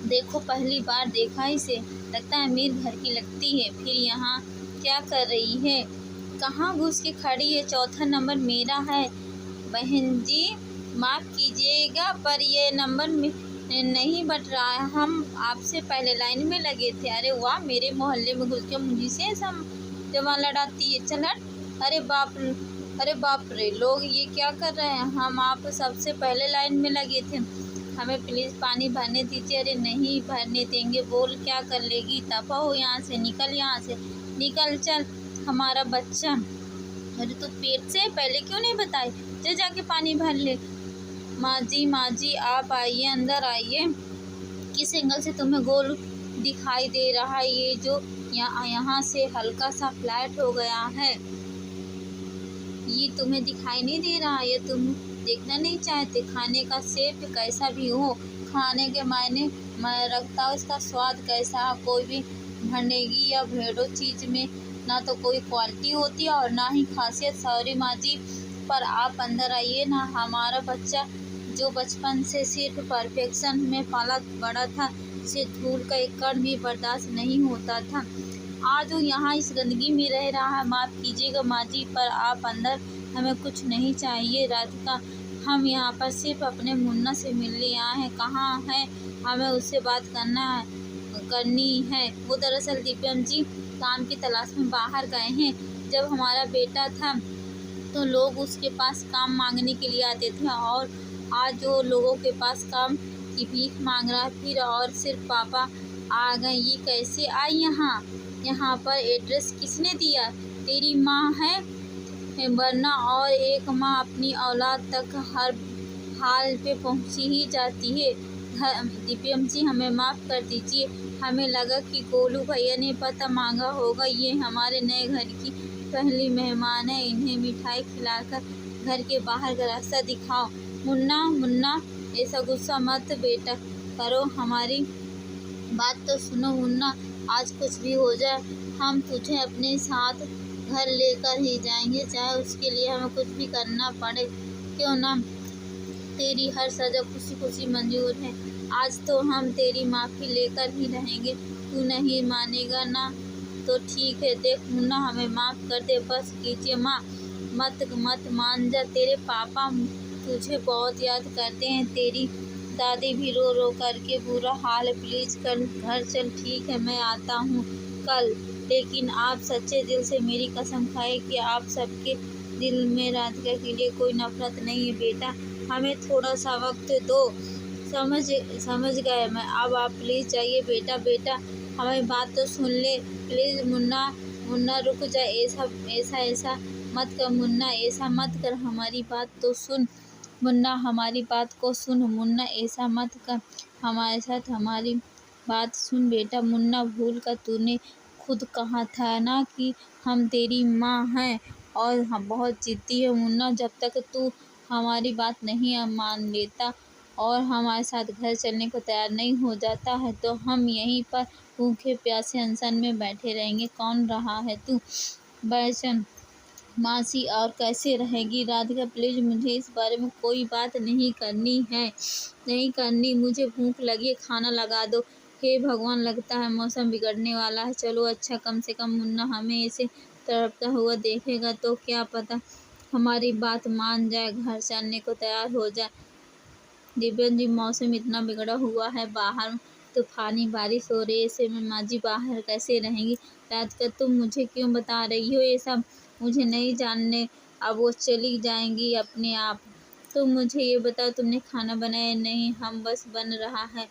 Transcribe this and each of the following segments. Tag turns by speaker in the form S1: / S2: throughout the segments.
S1: देखो पहली बार देखा इसे, लगता है अमीर घर की लगती है। फिर यहाँ क्या कर रही है? कहाँ घुस के खड़ी है? चौथा नंबर मेरा है। बहन जी माफ़ कीजिएगा पर ये नंबर नहीं बट रहा है। हम आपसे पहले लाइन में लगे थे। अरे वाह, मेरे मोहल्ले में घुस के मुझे से जवान लड़ाती है। चल हट। अरे बाप रे, लोग ये क्या कर रहे हैं? हम आप सबसे पहले लाइन में लगे थे। हमें प्लीज़ पानी भरने दीजिए। अरे नहीं भरने देंगे। बोल क्या कर लेगी? दफा हो यहाँ से, निकल यहाँ से, निकल। चल हमारा बच्चा। अरे तो पेट से पहले क्यों नहीं बताई? चल जाके पानी भर ले। माँ जी आप आइए, अंदर आइए। किस एंगल से तुम्हें गोल दिखाई दे रहा है? ये जो यहाँ से हल्का सा फ्लैट हो गया है, ये तुम्हें दिखाई नहीं दे रहा? ये तुम देखना नहीं चाहते? खाने का शेप कैसा भी हो, खाने के मायने मैं रखता हूँ इसका स्वाद कैसा। कोई भी भंडेगी या भेड़ो चीज़ में ना तो कोई क्वालिटी होती है और ना ही खासियत। सॉरी माँ जी, पर आप अंदर आइए ना। हमारा बच्चा जो बचपन से सिर्फ परफेक्शन में पाला बड़ा था, उसे धूल का एक कण भी बर्दाश्त नहीं होता था। आज वो यहाँ इस गंदगी में रह रहा है। माफ़ कीजिएगा माँ जी, पर आप अंदर, हमें कुछ नहीं चाहिए। राधिका, हम यहाँ पर सिर्फ अपने मुन्ना से मिलने आए हैं। कहाँ है? हमें उससे बात करनी है। वो दरअसल दिव्यम जी काम की तलाश में बाहर गए हैं। जब हमारा बेटा था तो लोग उसके पास काम मांगने के लिए आते थे और आज वो लोगों के पास काम की भीख मांग रहा है। फिर और सिर्फ पापा आ गए। ये कैसे आई यहाँ? यहाँ पर एड्रेस किसने दिया? तेरी माँ है वरना और एक माँ अपनी औलाद तक हर हाल पे पहुँची ही जाती है। दिव्यम जी हमें माफ़ कर दीजिए। हमें लगा कि गोलू भैया ने पता मांगा होगा। ये हमारे नए घर की पहली मेहमान है। इन्हें मिठाई खिलाकर घर के बाहर का रास्ता दिखाओ। मुन्ना ऐसा गुस्सा मत बेटा करो, हमारी बात तो सुनो। मुन्ना, आज कुछ भी हो जाए हम तुझे अपने साथ घर लेकर ही जाएंगे, चाहे उसके लिए हमें कुछ भी करना पड़े। क्यों ना? तेरी हर सजा खुशी खुशी मंजूर है। आज तो हम तेरी माफ़ी लेकर ही रहेंगे। तू नहीं मानेगा ना तो ठीक है। देख मुन्ना, हमें माफ़ कर दे, बस कीजिए माँ। मत मान जा। तेरे पापा तुझे बहुत याद करते हैं। तेरी दादी भी रो रो करके बुरा हाल है। प्लीज़ कल घर चल। ठीक है मैं आता हूँ कल, लेकिन आप सच्चे दिल से मेरी कसम खाए कि आप सबके दिल में राधिका के लिए कोई नफरत नहीं है। बेटा हमें थोड़ा सा वक्त दो। समझ गए मैं। अब आप प्लीज़ जाइए। बेटा हमारी बात तो सुन ले प्लीज़। मुन्ना रुक जा। ऐसा मत कर मुन्ना, ऐसा मत कर। हमारी बात तो सुन मुन्ना, हमारी बात को सुन। मुन्ना ऐसा मत कर, हमारे साथ हमारी बात सुन। बेटा मुन्ना, भूल कर तूने खुद कहा था ना कि हम तेरी माँ हैं और हम बहुत ज़िद्दी है। मुन्ना, जब तक तू हमारी बात नहीं मान लेता और हमारे साथ घर चलने को तैयार नहीं हो जाता है तो हम यहीं पर भूखे प्यासे अनशन में बैठे रहेंगे। कौन रहा है तू? बैचन मासी, और कैसे रहेगी? राधिका प्लीज़, मुझे इस बारे में कोई बात नहीं करनी। मुझे भूख लगी है, खाना लगा दो। हे भगवान, लगता है मौसम बिगड़ने वाला है। चलो अच्छा, कम से कम मुन्ना हमें ऐसे तड़पता हुआ देखेगा तो क्या पता हमारी बात मान जाए, घर चलने को तैयार हो जाए। दिव्यम जी, मौसम इतना बिगड़ा हुआ है, बाहर तूफानी बारिश हो रही है, ऐसे में माँ जी बाहर कैसे रहेंगी? राधिका, तुम मुझे क्यों बता रही हो ये सब? मुझे नहीं जानने। अब वो चली जाएंगी अपने आप। तुम मुझे ये बताओ, तुमने खाना बनाया? नहीं, हम बस बन रहा है।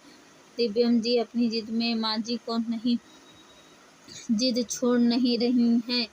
S1: दिव्यम जी अपनी जिद में माँ जी को नहीं जिद छोड़ नहीं रही हैं।